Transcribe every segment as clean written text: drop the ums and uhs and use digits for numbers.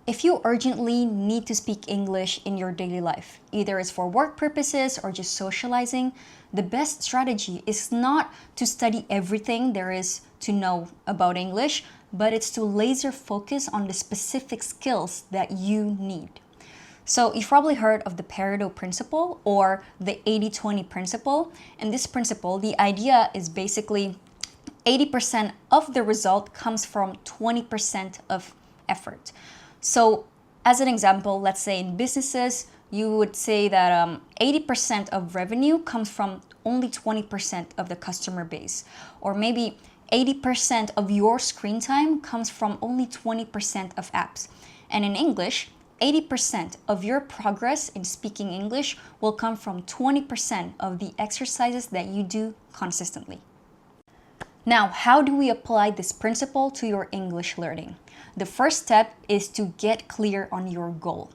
If you urgently need to speak English in your daily life, either it's for work purposes or just socializing, the best strategy is not to study everything there is to know about English, but it's to laser focus on the specific skills that you need. So you've probably heard of the Pareto Principle or the 80-20 principle. And this principle, the idea is basically 80% of the result comes from 20% of effort. So as an example, let's say in businesses, you would say that 80% of revenue comes from only 20% of the customer base. Or maybe 80% of your screen time comes from only 20% of apps. And in English, 80% of your progress in speaking English will come from 20% of the exercises that you do consistently. Now, how do we apply this principle to your English learning? The first step is to get clear on your goal.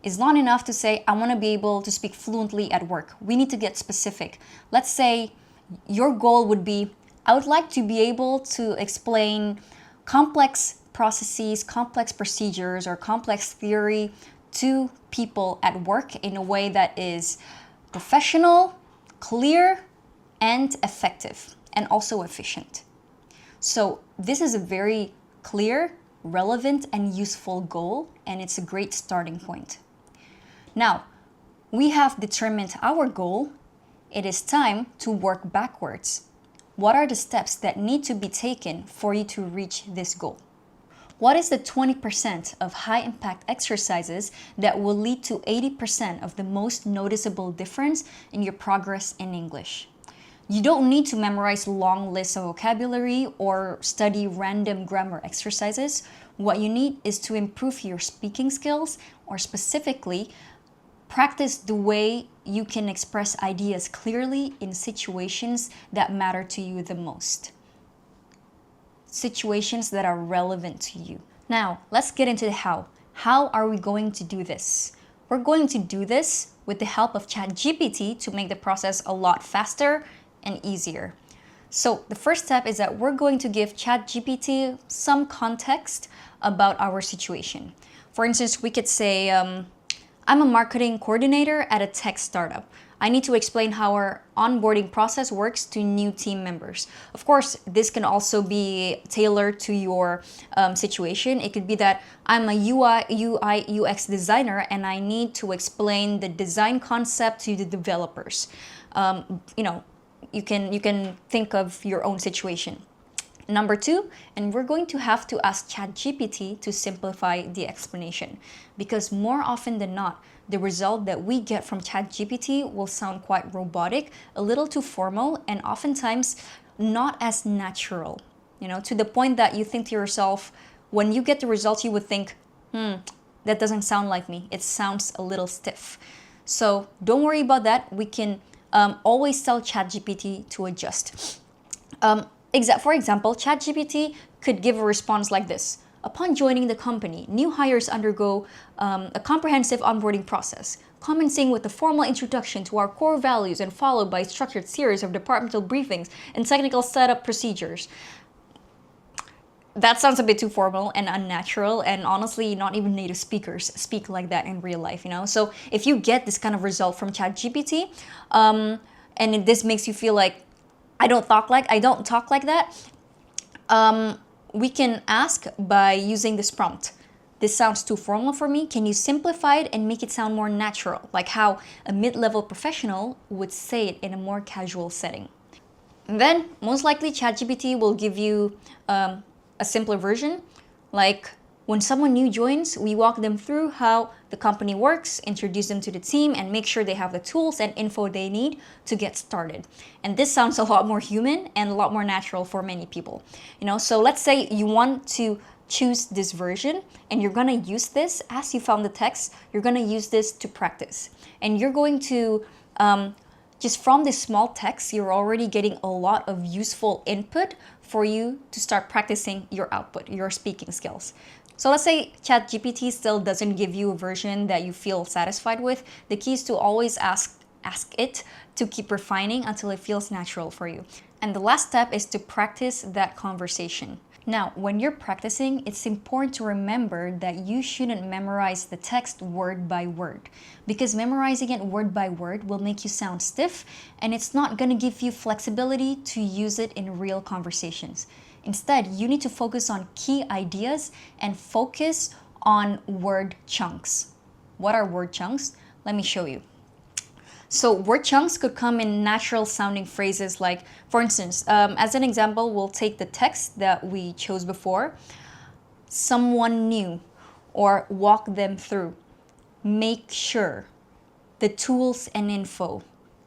It's not enough to say, I want to be able to speak fluently at work. We need to get specific. Let's say your goal would be, I would like to be able to explain complex processes, complex procedures, or complex theory to people at work in a way that is professional, clear, and effective, and also efficient. So this is a very clear, relevant, and useful goal, and it's a great starting point. Now, we have determined our goal. It is time to work backwards. What are the steps that need to be taken for you to reach this goal? What is the 20% of high-impact exercises that will lead to 80% of the most noticeable difference in your progress in English? You don't need to memorize long lists of vocabulary or study random grammar exercises. What you need is to improve your speaking skills, or specifically, practice the way you can express ideas clearly in situations that matter to you the most. Situations that are relevant to you. Now, let's get into the how. How are we going to do this? We're going to do this with the help of ChatGPT to make the process a lot faster and easier. So the first step is that we're going to give ChatGPT some context about our situation. For instance, we could say, I'm a marketing coordinator at a tech startup. I need to explain how our onboarding process works to new team members. Of course, this can also be tailored to your situation. It could be that I'm a UI, UX designer and I need to explain the design concept to the developers. You can think of your own situation. Number two, and we're going to have to ask ChatGPT to simplify the explanation, because more often than not, the result that we get from ChatGPT will sound quite robotic, a little too formal, and oftentimes not as natural, to the point that you think to yourself, when you get the results, you would think, that doesn't sound like me. It sounds a little stiff. So don't worry about that. We can always tell ChatGPT to adjust. For example, ChatGPT could give a response like this. Upon joining the company, new hires undergo a comprehensive onboarding process, commencing with a formal introduction to our core values and followed by a structured series of departmental briefings and technical setup procedures. That sounds a bit too formal and unnatural, and honestly, not even native speakers speak like that in real life, So if you get this kind of result from ChatGPT, and this makes you feel like, I don't talk like that, we can ask by using this prompt. This sounds too formal for me. Can you simplify it and make it sound more natural, like how a mid-level professional would say it in a more casual setting? And then, most likely, ChatGPT will give you a simpler version, like when someone new joins, we walk them through how the company works, introduce them to the team, and make sure they have the tools and info they need to get started. And this sounds a lot more human and a lot more natural for many people. So let's say you want to choose this version and you're gonna use this as you found the text, you're gonna use this to practice. And you're going to, just from this small text, you're already getting a lot of useful input for you to start practicing your output, your speaking skills. So let's say ChatGPT still doesn't give you a version that you feel satisfied with. The key is to always ask it to keep refining until it feels natural for you. And the last step is to practice that conversation. Now, when you're practicing, it's important to remember that you shouldn't memorize the text word by word, because memorizing it word by word will make you sound stiff, and it's not going to give you flexibility to use it in real conversations. Instead, you need to focus on key ideas and focus on word chunks. What are word chunks? Let me show you. So word chunks could come in natural sounding phrases like, for instance, as an example, we'll take the text that we chose before, someone new, or walk them through, make sure, the tools and info,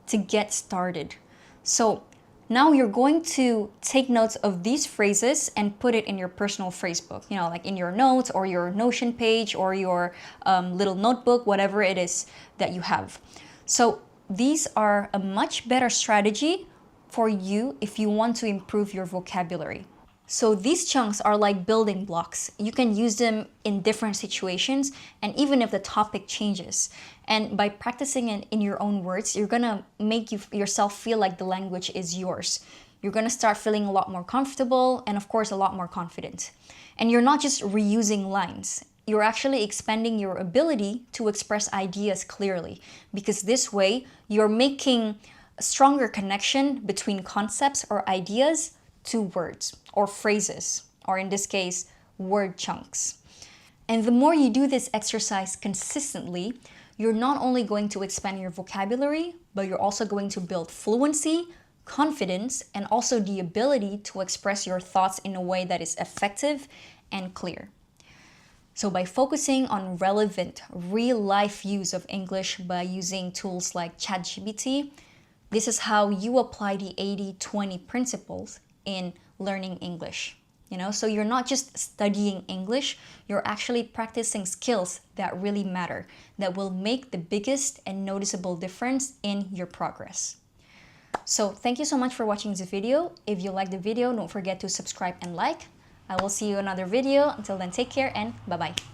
to get started. So now you're going to take notes of these phrases and put it in your personal phrase book, like in your notes or your Notion page or your little notebook, whatever it is that you have. So these are a much better strategy for you if you want to improve your vocabulary. So these chunks are like building blocks. You can use them in different situations and even if the topic changes. And by practicing it in your own words, you're gonna make yourself feel like the language is yours. You're gonna start feeling a lot more comfortable and of course a lot more confident. And you're not just reusing lines. You're actually expanding your ability to express ideas clearly, because this way you're making a stronger connection between concepts or ideas to words or phrases, or in this case, word chunks. And the more you do this exercise consistently, you're not only going to expand your vocabulary, but you're also going to build fluency, confidence, and also the ability to express your thoughts in a way that is effective and clear. So by focusing on relevant, real-life use of English by using tools like ChatGPT, this is how you apply the 80-20 principles in learning English. So you're not just studying English, you're actually practicing skills that really matter, that will make the biggest and noticeable difference in your progress. So thank you so much for watching this video. If you like the video, don't forget to subscribe and like. I will see you in another video. Until then, take care and bye-bye.